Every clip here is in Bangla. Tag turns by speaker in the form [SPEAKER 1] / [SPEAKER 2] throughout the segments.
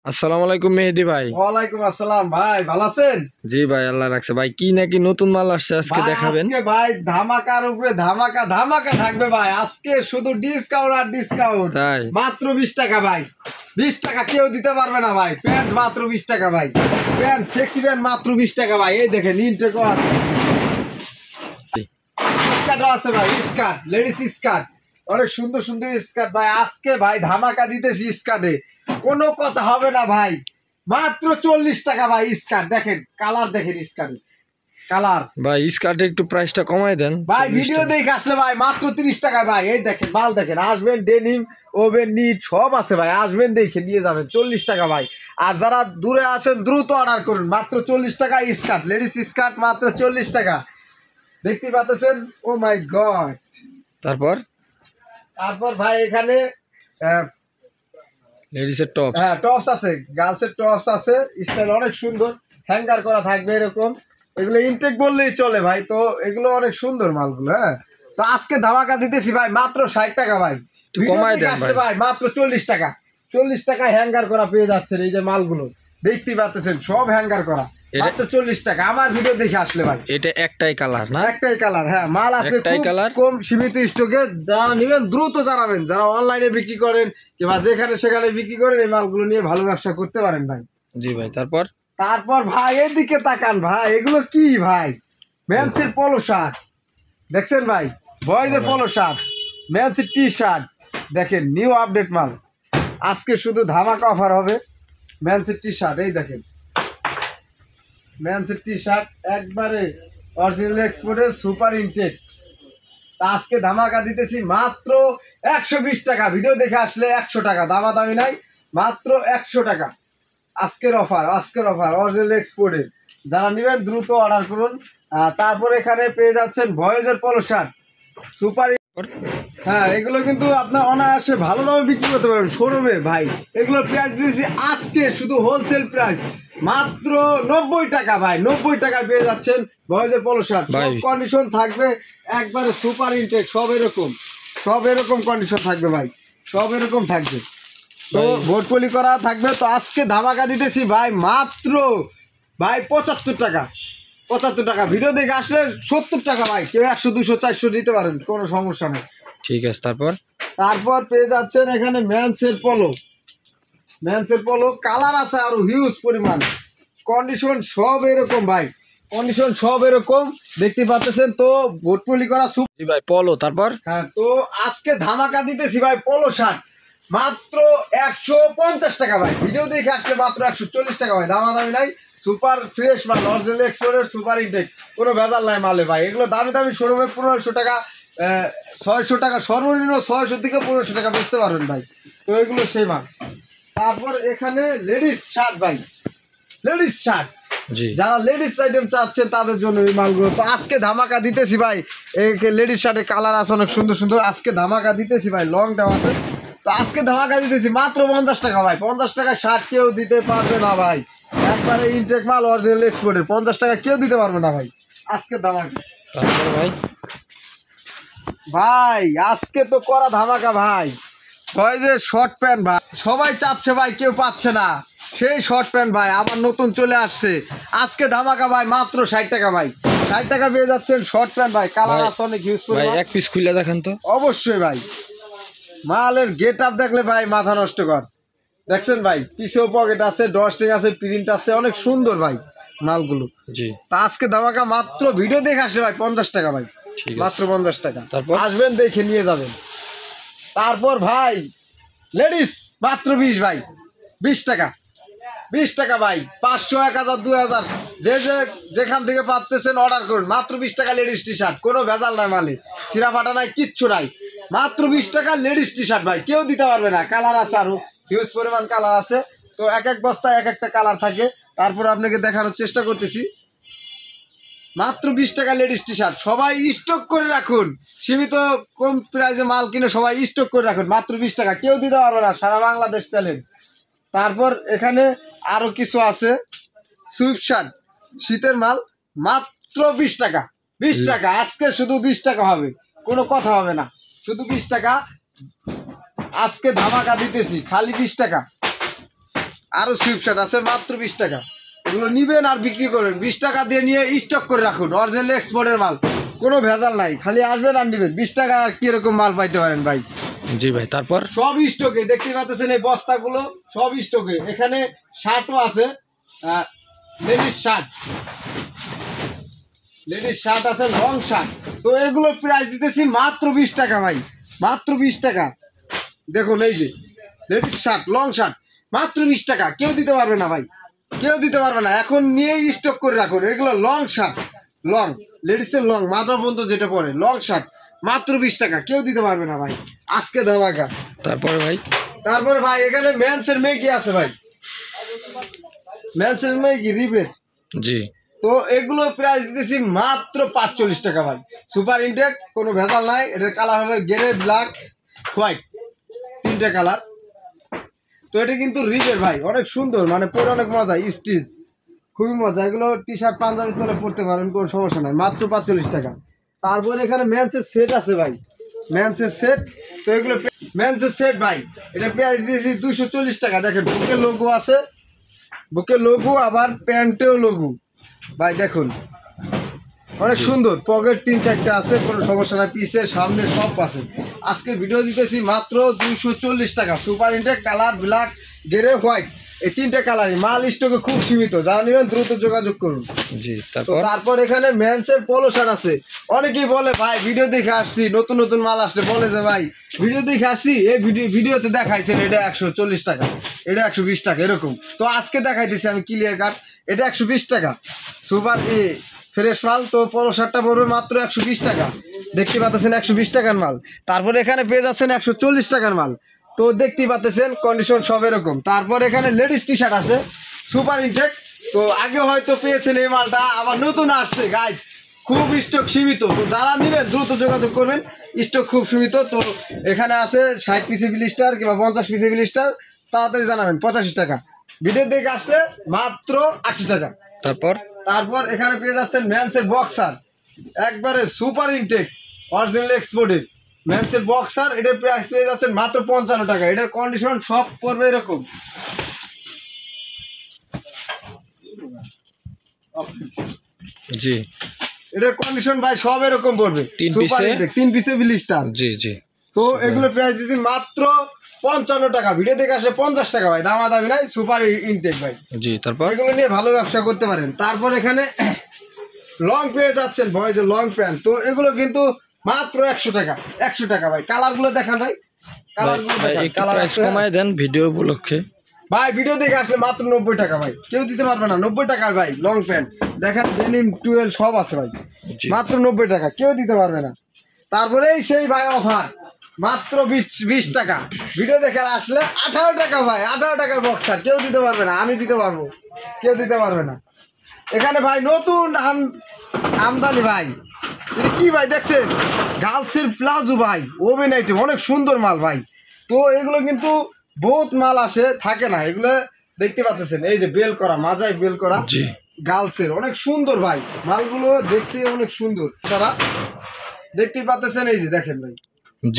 [SPEAKER 1] আসসালামু আলাইকুম মেহেদি ভাই।
[SPEAKER 2] ওয়ালাইকুম আসসালাম ভাই, ভালো আছেন?
[SPEAKER 1] জি ভাই, আল্লাহ রাখছে। ভাই কি নাকি নতুন মাল আসছে, আজকে
[SPEAKER 2] ভাই,
[SPEAKER 1] দেখাবেন?
[SPEAKER 2] আজকে ভাই ধামাকার উপরে ধামাকা ধামাকা থাকবে ভাই। আজকে শুধু ডিসকাউন্ট আর ডিসকাউন্ট।
[SPEAKER 1] তাই
[SPEAKER 2] মাত্র 20 টাকা ভাই, 20 টাকা কেউ দিতে পারবে না ভাই। প্যান্ট মাত্র 20 টাকা ভাই, প্যান্ট সেক্সি প্যান্ট মাত্র 20 টাকা ভাই। এই দেখেন ইনটেকও আছে, স্কার্টও আছে ভাই, স্কার্ট লেডিস স্কার্ট, অনেক সুন্দর সুন্দর স্কার্ট ভাই। আজকে ভাই ধামাকা দিতেছি স্কার্টে, কোনো কথা হবে না ভাই। মাত্র 40 টাকা ভাই স্কার্ট। দেখেন কালার, দেখেন স্কার্টের কালার
[SPEAKER 1] ভাই, স্কার্টে একটু প্রাইসটা কমাই দেন
[SPEAKER 2] ভাই।
[SPEAKER 1] 40
[SPEAKER 2] ভিডিও
[SPEAKER 1] টাকা।
[SPEAKER 2] দেখে আসলে ভাই মাত্র 30 টাকা ভাই। এই দেখেন মাল, দেখেন আসবেন, ডেনিম ওভেন নিট সব আছে ভাই, আসবেন দেখে নিয়ে যাবেন। 40 টাকা ভাই। আর যারা দূরে আছেন দ্রুত অর্ডার করুন, মাত্র 40 টাকা স্কার্ট, লেডিস স্কার্ট মাত্র 40 টাকা। দেখতে পাচ্ছেন? ও মাই গড।
[SPEAKER 1] তারপর
[SPEAKER 2] তারপর ভাই এখানে
[SPEAKER 1] লেডিসের টপ।
[SPEAKER 2] হ্যাঁ টপস আছে, গার্লসের টপস আছে, স্টাইল অনেক সুন্দর, হ্যাঙ্গার করা থাকবে এরকম। এগুলো ইনটেক বললেই চলে ভাই। তো এগুলো অনেক সুন্দর মালগুলো। হ্যাঁ, তো আজকে ধামাকা দিতেছি ভাই মাত্র 60 টাকা ভাই।
[SPEAKER 1] একটু কমায় দেন
[SPEAKER 2] আসলে ভাই মাত্র 40 টাকা। 40 টাকায় হ্যাঙ্গার করা পেয়ে যাচ্ছেন। এই যে মালগুলো দেখতে পাচ্ছেন, সব হ্যাঙ্গার করা, মাত্র 40 টাকা। আমার ভিডিও দেখে আসলে ভাই।
[SPEAKER 1] এটা একটাই কালার না?
[SPEAKER 2] একটাই কালার, হ্যাঁ মাল আছে
[SPEAKER 1] একটাই
[SPEAKER 2] খুব
[SPEAKER 1] কালার।
[SPEAKER 2] কম সীমিত স্টকে। যারা নেবেন দ্রুত জানাবেন, যারা অনলাইনে বিক্রি করেন কিংবা যেখানে সেখানে বিক্রি করেন, এই মালগুলো নিয়ে ভালো ব্যবসা করতে পারেন ভাই।
[SPEAKER 1] জি ভাই, তারপর
[SPEAKER 2] তারপর ভাই এদিকে তাকান ভাই, এগুলো কি ভাই? মেন্সের পোলো শার্ট দেখছেন ভাই, বয়েজের পোলো শার্ট, মেন্সের টি শার্ট। দেখেন নিউ আপডেট মাল, আজকে শুধু ধামাকা অফার হবে। মেন্সের টি শার্ট, এই দেখেন মেন্সের টি শার্ট, একবারে অরিজিনাল এক্সপোর্টের সুপার ইনটেক। আজকে ধামাকা দিতেছি মাত্র 120 টাকা। ভিডিও দেখে আসলে 100 টাকা, দামাদামি নাই, মাত্র 100 টাকা। আজকের অফার, আজকের অফার অরিজিনাল এক্সপোর্টের। যারা নেবেন দ্রুত অর্ডার করুন। তারপর এখানে পেয়ে যাচ্ছেন ভয়েজের পলো শার্ট সুপার। হ্যাঁ, এগুলো কিন্তু আপনার অনায়াসে ভালো দামে বিক্রি করতে পারবেন শোরুমে ভাই। এগুলোর প্রাইস দিয়েছি আজকে শুধু হোলসেল প্রাইস মাত্র 90 টাকা ভাই। 90 টাকা পেয়ে যাচ্ছেন ভয়েজের পলো শার্ট। সব কন্ডিশন থাকবে একবারে সুপার ইনটেক, সব এরকম, সব এরকম কন্ডিশন থাকবে ভাই, সব এরকম থাকবে। তো ভোটপলি করা থাকবে। তো আজকে ধামাকা দিতেছি ভাই মাত্র ভাই 75 টাকা, 75 টাকা। ভিডিও দেখে আসলে 70 টাকা ভাই। কেউ 100 200 400 নিতে পারেন, কোনো সমস্যা নেই।
[SPEAKER 1] ঠিক আছে। তারপর
[SPEAKER 2] তারপর পেয়ে যাচ্ছেন এখানে মেন্সের পলো, মেন্সের পলো কালার আছে আরো হিউজ পরিমাণ, কন্ডিশন সব এরকম ভাই, কন্ডিশন সব এরকম দেখতে পাচ্ছেন। তো ভোটপলি করা
[SPEAKER 1] জি ভাই, পলো। তারপর
[SPEAKER 2] হ্যাঁ, তো আজকে ধামাকা দিতেছি ভাই পলো শার্ট মাত্র 150 টাকা ভাই। ভিডিও দেখে আসলে মাত্র 140 টাকা ভাই, দামাদামি নাই, সুপার ফ্রেশ মাল, অরিজিনাল এক্সপোর্টের সুপার ইনটেক, কোনো ভেজাল নাই মালে ভাই। এগুলো দামি দামি শোরুমে 1500 টাকা, 600 টাকা, সর্বনিম্ন 600 থেকে 1500 টাকা বেচতে পারবেন ভাই। তো এগুলো সেই মাল। তারপর এখানে লেডিস শার্ট ভাই, লেডিস শার্ট,
[SPEAKER 1] জি,
[SPEAKER 2] যারা লেডিস আইটেম চাচ্ছেন তাদের জন্য এই মালগুলো। তো আজকে ধামাকা দিতেছি ভাই। লেডিস শার্টের কালার আছে অনেক সুন্দর সুন্দর, আজকে ধামাকা দিতেছি ভাই, লংটাও আছে। তো আজকে ধামাকা দিতেছি মাত্র 50 টাকা ভাই। 50 টাকা শার্ট কেউ দিতে পারবে না ভাই, একবারে ইনটেক মাল, অরিজিনাল এক্সপোর্টের। 50 টাকা কেউ দিতে পারবে না ভাই, আজকে ধামাকা।
[SPEAKER 1] তারপর ভাই
[SPEAKER 2] ভাই আজকে তো করা ধামাকা ভাই। হয় যে শর্ট প্যান্ট ভাই, সবাই চাচ্ছে ভাই, কেউ পাচ্ছে না, সেই শর্ট প্যান্ট ভাই আবার নতুন চলে আসছে। আজকে ধামাকা ভাই মাত্র 60 টাকা ভাই। 60 টাকা পেয়ে যাচ্ছেন শর্ট প্যান্ট ভাই, কালার আছে অনেক হিউজ
[SPEAKER 1] ভাই,
[SPEAKER 2] পরিমাণ।
[SPEAKER 1] এক পিস খুলে দেখেন তো।
[SPEAKER 2] অবশ্যই ভাই, মালের গেট আপ দেখলে ভাই মাথা নষ্ট কর। দেখছেন ভাই, পিছেও পকেট আছে, ডস্টিং আছে, প্রিন্ট আছে, অনেক সুন্দর ভাই মালগুলো।
[SPEAKER 1] জি,
[SPEAKER 2] তা আজকে ধামাকা মাত্র ভিডিও দেখে আসলে ভাই 50 টাকা ভাই,
[SPEAKER 1] ঠিক আছে।
[SPEAKER 2] মাত্র 50 টাকা।
[SPEAKER 1] তারপর
[SPEAKER 2] আসবেন দেখে নিয়ে যাবেন। তারপর ভাই লেডিস মাত্র 20 ভাই, 20 টাকা, 20 টাকা ভাই। 500 1000 2000 যে যেখান থেকে পাচ্ছেন অর্ডার করুন। মাত্র 20 টাকা লেডিস টি শার্ট, কোনো ভেজাল নাই মালে, ছিঁড়া ফাটা নাই, কিচ্ছু নাই। মাত্র 20 টাকা লেডিস টি শার্ট ভাই, কেউ দিতে পারবে না। কালার আছে আরো হিউজ পরিমাণ কালার আছে। তো এক এক বস্তায় এক একটা কালার থাকে। তারপর আপনাকে দেখানোর চেষ্টা করতেছি। মাত্র 20 টাকা লেডিস টি শার্ট, সবাই স্টক করে রাখুন। সীমিত কম প্রাইসে মাল কিনে সবাই স্টক করে রাখুন। মাত্র 20 টাকা, কেউ দিতে পারবে না, সারা বাংলাদেশ চ্যালেঞ্জ। তারপর এখানে আরো কিছু আছে, সুইফট শার্ট, শীতের মাল, মাত্র 20 টাকা। 20 টাকা আজকে শুধু 20 টাকা হবে, কোনো কথা হবে না, শুধু 20 টাকা আজকে ধামাকা দিতেছি, খালি 20 টাকা। আরো সুইপ শার্ট আছে মাত্র 20 টাকা। এগুলো নিবেন আর বিক্রি করবেন, 20 টাকা দিয়ে নিয়ে স্টক করে রাখুন। অরিজিনাল এক্সপোর্টের মাল, কোনো ভেজাল নাই, খালি আসবেন আর নিবেন। 20 টাকা আর কিরকম মাল পাইতে পারেন ভাই।
[SPEAKER 1] জি ভাই, তারপর
[SPEAKER 2] সব স্টকে দেখতে পাচ্ছেন এই বস্তাগুলো, সব স্টকে। এখানে শার্টও আছে, লেডিস শার্ট, লেডিস শার্ট আছে, লং শার্ট। তো এগুলো প্রাইস দিতেছি মাত্র 20 টাকা ভাই, মাত্র 20 টাকা। দেখুন এই যে লেডিস শার্ট, লং শার্ট মাত্র 20 টাকা, কেউ দিতে পারবে না ভাই, কেউ দিতে পারবে না। এখন নিয়েই স্টক করে রাখুন। এগুলো লং শার্ট, লং লেডিসের লং, মাজা পর্যন্ত যেটা পরে লং শার্ট মাত্র 20 টাকা, কেউ দিতে পারবে না ভাই, আজকে ধামাকা।
[SPEAKER 1] তারপরে ভাই,
[SPEAKER 2] তারপরে ভাই এখানে মেন্সের মেগি আছে ভাই, মেন্সের মেগি রিবেট।
[SPEAKER 1] জি
[SPEAKER 2] তো এগুলো প্রাইস দিতেছি মাত্র 45 টাকা ভাই। সুপার ইনটেক, কোনো ভেজাল নাই। এটার কালার হবে গ্রে, ব্ল্যাক, হোয়াইট, 3টে কালার। তো এটা কিন্তু রিবেট ভাই, অনেক সুন্দর, মানে পরে অনেক মজা, স্টিচ খুবই মজা। এগুলো টি শার্ট পাঞ্জাবি তলে পরতে পারেন, কোনো সমস্যা নাই, মাত্র 45 টাকা। তারপরে এখানে মেন্সের সেট আছে ভাই, মেন্সের সেট। তো এগুলো মেন্সের সেট ভাই, এটা প্রাইস দিয়েছি 240 টাকা। দেখেন বুকে লোগো আছে, বুকে লোগো, আবার প্যান্টেও লোগো ভাই, দেখুন অনেক সুন্দর। পকেট 3-4টা আছে, কোনো সমস্যা নাই, পিসের সামনে সব আছে। আজকে ভিডিও দিতেছি মাত্র 240 টাকা। Super intake, colour black, grey, white, এই 3টে কালারই মাল স্টকে খুব সীমিত। যারা নেবেন দ্রুত যোগাযোগ করুন।
[SPEAKER 1] জি
[SPEAKER 2] তো তারপর এখানে মেন্সের পোলো শার্ট আছে। অনেকেই বলে ভাই ভিডিও দেখে আসছি, নতুন নতুন মাল আসলে বলে যে ভাই ভিডিও দেখে আসছি, এই ভিডিওতে দেখাইছেন এটা 140 টাকা, এটা 120 টাকা এরকম। তো আজকে দেখাইতেছি আমি ক্লিয়ার কাট, এটা 120 টাকা সুপার ফ্রেশ মাল। তো পোলো শার্টটা পড়বে মাত্র 120 টাকা, দেখতে পাচ্ছেন 120 টাকার মাল। তারপর এখানে পেয়ে যাচ্ছেন 140 টাকার মাল। তো দেখতেই পাচ্ছেন কন্ডিশন সব এরকম। তারপর এখানে লেডিস টি শার্ট আছে সুপার ইনটেক। তো আগে হয়তো পেয়েছেন এই মালটা, আবার নতুন আসছে গাইজ, খুব স্টক সীমিত। তো যারা নেবেন দ্রুত যোগাযোগ করবেন, স্টক খুব সীমিত। তো এখানে আছে 60 পিসে ব্লিস্টার কিংবা 50 পিসে ব্লিস্টার, তাড়াতাড়ি জানাবেন। 85 টাকা, ভিডিও দেখে আসলে মাত্র 80 টাকা। তারপর এখানে পেয়ে যাচ্ছেন মেন্সের বক্সার, একবারে সুপার ইনটেক অরিজিনাল এক্সপোর্টের মেন্সের বক্সার। এটার প্রাইস পেয়ে যাচ্ছেন মাত্র 55 টাকা। এটার কন্ডিশন সব পড়বে এরকম,
[SPEAKER 1] জি
[SPEAKER 2] এটার কন্ডিশন ভাই সব এরকম পড়বে। সুপার ইনটেক 3 পিসে ব্লিস্টার।
[SPEAKER 1] জি জি।
[SPEAKER 2] তো এগুলো প্রাইস দিচ্ছি মাত্র 55 টাকা, ভিডিও দেখে আসলে 50 টাকা ভাই, দামাদামি নাই, সুপার ইনটেক ভাই।
[SPEAKER 1] জি তারপর
[SPEAKER 2] এগুলো নিয়ে ভালো ব্যবসা করতে পারেন। তারপর এখানে লং পেয়ে যাচ্ছেন বয়েজের লং প্যান্ট। তো এগুলো কিন্তু মাত্র 100 টাকা, 100 টাকা ভাই। কালারগুলো দেখান ভাই, কালারগুলো দেখান, কালার আছে
[SPEAKER 1] কমায় দেন ভিডিও উপলক্ষে
[SPEAKER 2] ভাই। ভিডিও দেখে আসলে মাত্র 90 টাকা ভাই, কেউ দিতে পারবে না। 90 টাকা ভাই লং প্যান্ট, দেখেন ডেনিম 12 সব আছে ভাই, মাত্র 90 টাকা, কেউ দিতে পারবে না। তারপরে সেই ভাই অফার মাত্র 20 টাকা, ভিডিও দেখে আসলে 18 টাকা ভাই, 18 টাকার বক্সার, কেউ দিতে পারবে না, আমি দিতে পারবো, কেউ দিতে পারবে না। এখানে ভাই নতুন আমদানি ভাই, এটা কি ভাই দেখছেন, গার্লসের প্লাজো ভাই, ওভেন আইটেম, অনেক সুন্দর মাল ভাই। তো এগুলো কিন্তু বহুত মাল আসে, থাকে না, এগুলো দেখতে পাচ্ছেন এই যে বেল করা, মাজায় বেল করা, গার্লসের অনেক সুন্দর ভাই, মালগুলো দেখতে অনেক সুন্দর। তারা দেখতে পাচ্ছেন এই যে দেখেন ভাই,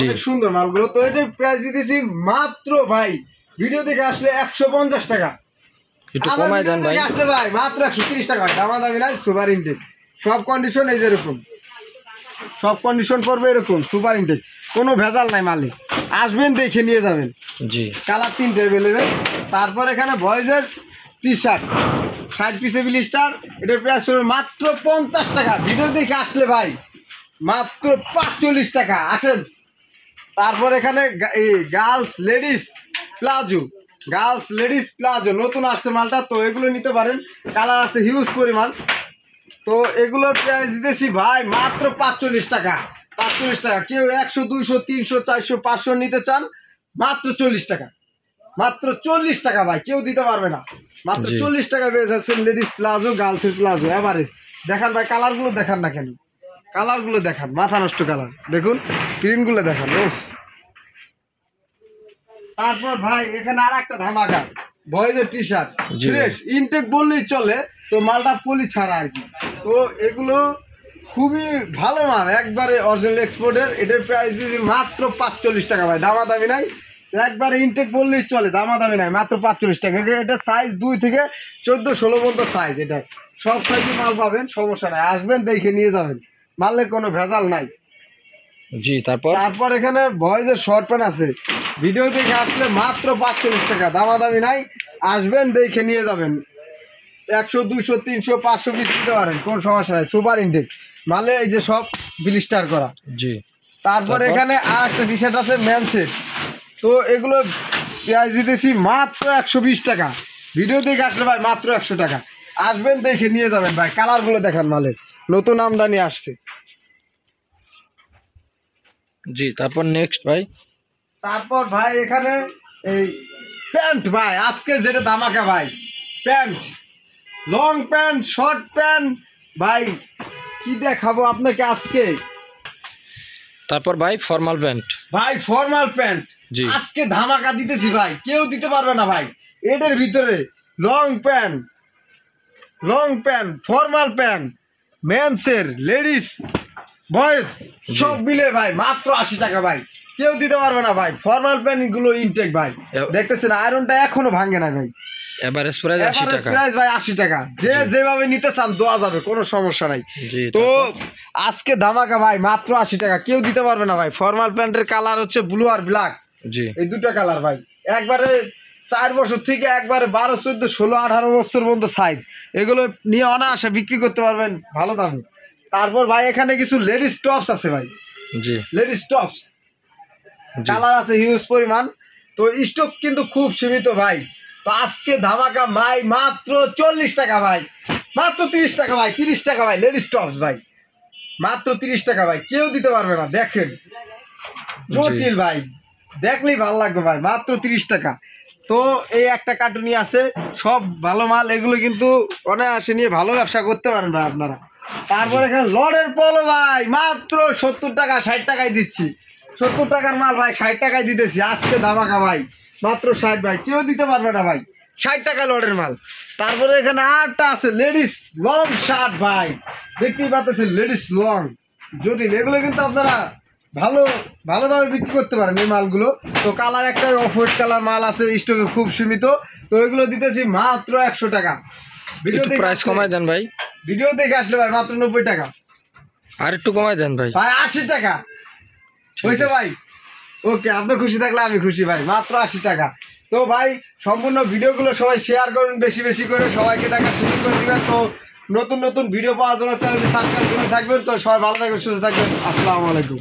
[SPEAKER 2] অনেক সুন্দর মালগুলো। তো এটার প্রাইস দিতেছি মাত্র ভাই, ভিডিও দেখে আসলে 150 টাকা, আসলে ভাই মাত্র 130 টাকা ভাই, দামাদামি নাই, সুপার ইনটেক সব কন্ডিশন এই যে এরকম, সব কন্ডিশন পড়বে এরকম, সুপার ইনটেক, কোনো ভেজাল নাই মালে, আসবেন দেখে নিয়ে যাবেন। জি, কালার 3টে অ্যাভেলেবেল। তারপর এখানে বয়েজের টি শার্ট 60 পিসে ব্লিস্টার, এটার প্রাইস পড়বে মাত্র 50 টাকা, ভিডিও দেখে আসলে ভাই মাত্র 45 টাকা, আসেন। তারপর এখানে girls ladies palazzo, girls ladies palazzo নতুন আসছে মালটা। তো এগুলো নিতে পারেন, কালার আছে হিউজ পরিমাণ। তো এগুলোর প্রাইস দিতেছি ভাই মাত্র 45 টাকা, 45 টাকা। কেউ 100, 200, 300, 400, 500 নিতে চান, মাত্র 40 টাকা, মাত্র 40 টাকা ভাই, কেউ দিতে পারবে না, মাত্র 40 টাকা পেয়ে যাচ্ছেন লেডিস প্লাজো, গার্লসের প্লাজো এভারেজ। দেখান ভাই, কালারগুলো দেখান না কেন, কালারগুলো দেখান, মাথা নষ্ট কালার, দেখুন প্রিন্টগুলো দেখান। তারপর ভাই এখানে আর একটা ধামাকা বয়েজের টি শার্ট, ফ্রেশ ইনটেক বললেই চলে, তো মালটা পলি ছাড়া আর কি। তো এগুলো খুবই ভালো মাল, একবারে অরিজিনাল এক্সপোর্টের। এটার প্রাইস দিয়েছি মাত্র 45 টাকা ভাই, দামাদামি নাই, একবার ইনটেক বললেই চলে, দামাদামি নাই, মাত্র 45 টাকা। এটা সাইজ 2 থেকে 14-16 পর্যন্ত সাইজ। এটা সব সাইজের মাল পাবেন, সমস্যা নাই, আসবেন দেখে নিয়ে যাবেন, মালে কোনো ভেজাল নাই।
[SPEAKER 1] জি
[SPEAKER 2] তারপর এখানে বয়েজের শর্ট প্যান্ট আছে, ভিডিও দেখে আসলে মাত্র 45 টাকা, দামাদামি নাই, আসবেন দেখে নিয়ে যাবেন। 100, 200, 300, 500 পিস দিতে পারেন, কোনো সমস্যা নাই। সুপার ইনটেক মালে এই যে সব ব্লিস্টার করা।
[SPEAKER 1] জি
[SPEAKER 2] তারপর এখানে আর একটা টি শার্ট আছে মেন্সের, তো এগুলো প্রাইস দিতেছি মাত্র 120 টাকা, ভিডিও দেখে আসলে ভাই মাত্র 100 টাকা, আসবেন দেখে নিয়ে যাবেন ভাই। কালারগুলো দেখান, মালের নতুন আমদানি আসছে।
[SPEAKER 1] জি তারপর নেক্সট ভাই।
[SPEAKER 2] তারপর ভাই এখানে এই প্যান্ট ভাই, আজকে যেটা ধামাকা ভাই, pant, long pant, short pant ভাই, কি দেখাবো আপনাকে আজকে।
[SPEAKER 1] তারপর ভাই ফর্মাল প্যান্ট।
[SPEAKER 2] ভাই ফর্মাল প্যান্ট
[SPEAKER 1] জি
[SPEAKER 2] আজকে ধামাকা দিতেছি ভাই, কেউ দিতে পারবে না ভাই। এটার ভিতরে লং প্যান্ট, ফর্মাল প্যান্ট, মেন্সের, লেডিস, বয়েজ সব মিলে ভাই মাত্র 80 টাকা ভাই, কেউ দিতে পারবে না ভাই। ফর্মাল প্যান্ট গুলো ইনটেক ভাই, দেখতেছেন আয়রনটা এখনো ভাঙে না ভাই।
[SPEAKER 1] এভারেজ প্রাইস 80 টাকা।
[SPEAKER 2] প্রাইস ভাই 80 টাকা, যে যেভাবে নিতে চান দেওয়া যাবে, কোনো সমস্যা নাই।
[SPEAKER 1] জি
[SPEAKER 2] তো আজকে ধামাকা ভাই মাত্র 80 টাকা, কেউ দিতে পারবে না ভাই। ফর্মাল প্যান্টের কালার হচ্ছে ব্লু আর ব্ল্যাক,
[SPEAKER 1] জি
[SPEAKER 2] এই দুটো কালার ভাই, একবারে 4 বছর থেকে একবারে 12, 14, 16, 18 বছর পর্যন্ত সাইজ, এগুলো নিয়ে অনায়াসে বিক্রি করতে পারবেন ভালো দামে। তারপর ভাই এখানে কিছু লেডিস টপস আছে ভাই,
[SPEAKER 1] জি
[SPEAKER 2] লেডিস টপস
[SPEAKER 1] জি
[SPEAKER 2] কালার আছে হিউজ পরিমাণ, তো স্টক কিন্তু খুব সীমিত ভাই। তো আজকে ধামাকা ভাই মাত্র 40 টাকা ভাই, মাত্র 30 টাকা ভাই, 30 টাকা ভাই, লেডিস টপস ভাই মাত্র 30 টাকা ভাই, কেউ দিতে পারবে না। দেখেন জটিল ভাই, দেখলেই ভালো লাগবে ভাই, মাত্র 30 টাকা। তো এই একটা কার্টুনই আছে, সব ভালো মাল, এগুলো কিন্তু অনায়াসে নিয়ে ভালো ব্যবসা করতে পারেন ভাই আপনারা। তারপর এখানে লর্ডের পলো ভাই মাত্র 70 টাকা, 60 টাকায় দিচ্ছি, 70 টাকার মাল ভাই 60 টাকায় দিতেছি আজকে ধামাকা ভাই, মাত্র 60 ভাই, কেউ দিতে পারবে না ভাই, 60 টাকা লর্ডের মাল। তারপরে এখানে আরটা আছে লেডিস লং শার্ট ভাই, দেখতেই পাচ্ছেন লেডিস লং, যদি এগুলো কিন্তু আপনারা ভালো ভালো দামে বিক্রি করতে পারেন এই মালগুলো। তো কালার একটা অফ হোয়াইট কালার মাল আছে স্টকে, খুব সীমিত, তো এগুলো দিতেছি মাত্র 100 টাকা। ভিডিও
[SPEAKER 1] একটু
[SPEAKER 2] দেখে
[SPEAKER 1] প্রাইস কমায় দেন ভাই,
[SPEAKER 2] ভিডিও দেখে আসলে ভাই মাত্র 90 টাকা,
[SPEAKER 1] আর একটু কমায় দেন ভাই,
[SPEAKER 2] ভাই 80 টাকা হয়েছে ভাই। ওকে, আপনি খুশি থাকলে আমি খুশি ভাই, মাত্র 80 টাকা। তো ভাই সম্পূর্ণ ভিডিওগুলো সবাই শেয়ার করুন, বেশি বেশি করে সবাইকে দেখার সুযোগ করে দিবেন। তো নতুন নতুন ভিডিও পাওয়ার জন্য চ্যানেলটি সাবস্ক্রাইব করে থাকবেন। তো সবাই ভালো থাকবেন, সুস্থ থাকবেন, আসসালামু আলাইকুম।